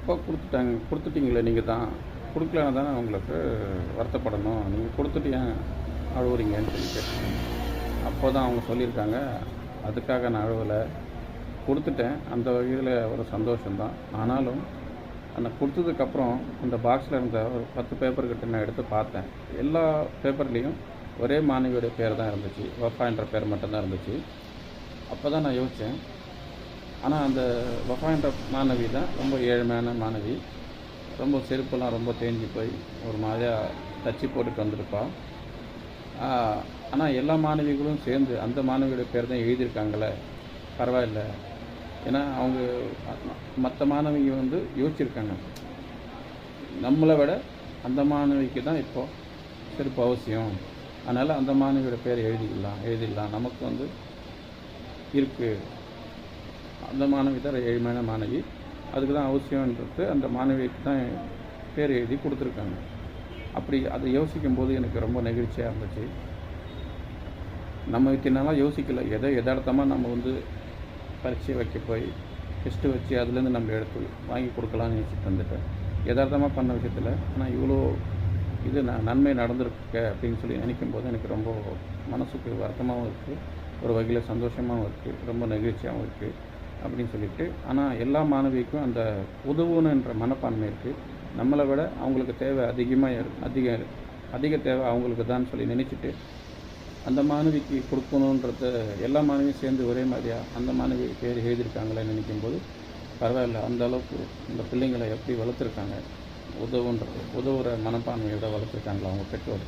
அப்போ கொடுத்துட்டீங்களே நீங்கள் தான், கொடுக்கலன்னா தானே உங்களுக்கு வருத்தப்படணும், நீங்கள் கொடுத்துட்டு ஏன் அழுவுறீங்கன்னு சொல்லி கேட்டேன். அப்போ தான் அவங்க சொல்லியிருக்காங்க, அதுக்காக நான் அழுவலை, கொடுத்துட்டேன். அந்த வகையில் ஒரு சந்தோஷம்தான். ஆனாலும் அந்த கொடுத்ததுக்கப்புறம் அந்த பாக்ஸில் இருந்த ஒரு 10 பேப்பர் கிட்ட நான் எடுத்து பார்த்தேன். எல்லா பேப்பர்லேயும் ஒரே மாணவியோடைய பேர் தான் இருந்துச்சு, வஃபா என்ற பேர் மட்டும்தான் இருந்துச்சு. அப்போ தான் நான் யோசித்தேன், ஆனால் அந்த வஃபா என்ற மாணவி தான் ரொம்ப ஏழ்மையான மாணவி. ரொம்ப செருப்பெல்லாம் ரொம்ப தேஞ்சு போய் ஒரு மாதிரியாக தச்சு போட்டுட்டு வந்திருப்பா. ஆனால் எல்லா மாணவிகளும் சேர்ந்து அந்த மாணவியோட பேர் தான் எழுதியிருக்காங்களே, பரவாயில்ல. ஏன்னா அவங்க மற்ற மாணவிங்க வந்து யோசிச்சிருக்காங்க, நம்மளை விட அந்த மாணவிக்கு தான் இப்போது செருப்பு அவசியம், அதனால் அந்த மாணவியோட பேர் எழுதிடலாம், நமக்கு வந்து இருக்குது. அந்த மாணவி தான் ஏழ்மையான மாணவி, அதுக்கு தான் அவசியன்றது அந்த மாணவிக்கு தான் பேர் எழுதி கொடுத்துருக்காங்க. அப்படி அதை யோசிக்கும்போது எனக்கு ரொம்ப நெகிழ்ச்சியாக இருந்துச்சு. நம்ம இத்தனாலாம் யோசிக்கல, எதார்த்தமாக நம்ம வந்து பரீட்சை வைக்க போய் டெஸ்ட்டு வச்சு அதுலேருந்து நம்ம எடுத்து வாங்கி கொடுக்கலான்னு நினச்சிட்டு வந்துட்டேன். யதார்த்தமாக பண்ண விஷயத்தில் ஆனால் இவ்வளோ இது நன்மை நடந்திருக்க அப்படின்னு சொல்லி நினைக்கும் போது எனக்கு ரொம்ப மனசுக்கு வருத்தமாகவும் இருக்குது, ஒரு வகையில் சந்தோஷமாகவும் இருக்குது, ரொம்ப நெகிழ்ச்சியாகவும் இருக்குது அப்படின்னு சொல்லிட்டு. ஆனால் எல்லா மாணவிக்கும் அந்த உதவுணுன்ற மனப்பான்மை இருக்குது. நம்மளை விட அவங்களுக்கு தேவை அதிக தேவை அவங்களுக்கு தான் சொல்லி நினச்சிட்டு அந்த மாணவிக்கு கொடுக்கணுன்றத எல்லா மாணவியும் சேர்ந்து ஒரே மாதிரியாக அந்த மாணவி பேர் எழுதியிருக்காங்களேன்னு நினைக்கும்போது பரவாயில்ல. அந்த அளவுக்கு இந்த பிள்ளைங்களை எப்படி வளர்த்துருக்காங்க, உதவுற மனப்பான்மையோட வளர்த்துருக்காங்களா அவங்க பெற்றோர்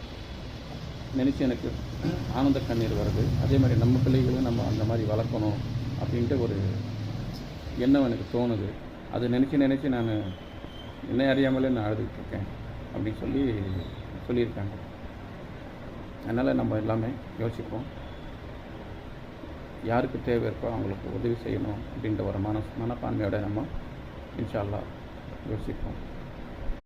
நினச்சி எனக்கு ஆனந்த கண்ணீர் வருது. அதே மாதிரி நம்ம பிள்ளைகளும் நம்ம அந்த மாதிரி வளர்க்கணும் அப்படின்ட்டு ஒரு எண்ணம் எனக்கு தோணுது. அது நினச்சி நான் என்னை அறியாமலே நான் அழுதுகிட்ருக்கேன் அப்படின்னு சொல்லியிருக்காங்க. அதனால் நம்ம எல்லாமே யோசிப்போம், யாருக்கு தேவை இருக்கோ அவங்களுக்கு உதவி செய்யணும் அப்படின்ற ஒரு மனப்பான்மையோட நம்ம இன்ஷா அல்லாஹ் யோசிப்போம்.